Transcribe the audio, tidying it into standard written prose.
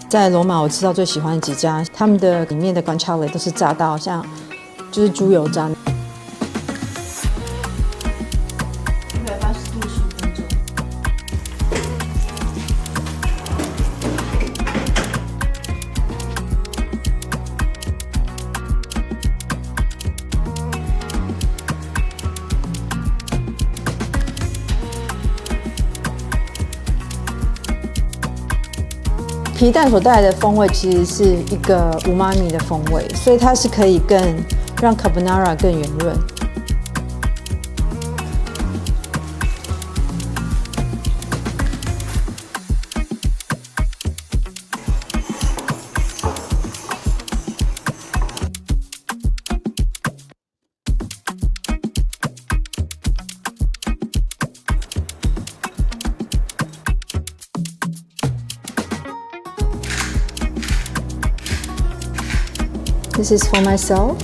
在罗马我吃到最喜欢的几家，他们的里面的Guanciale都是炸到像就是猪油渣。180度15分钟。皮蛋所带来的风味其实是一个umami的风味，所以它是可以更让 carbonara 更圆润。This is for myself.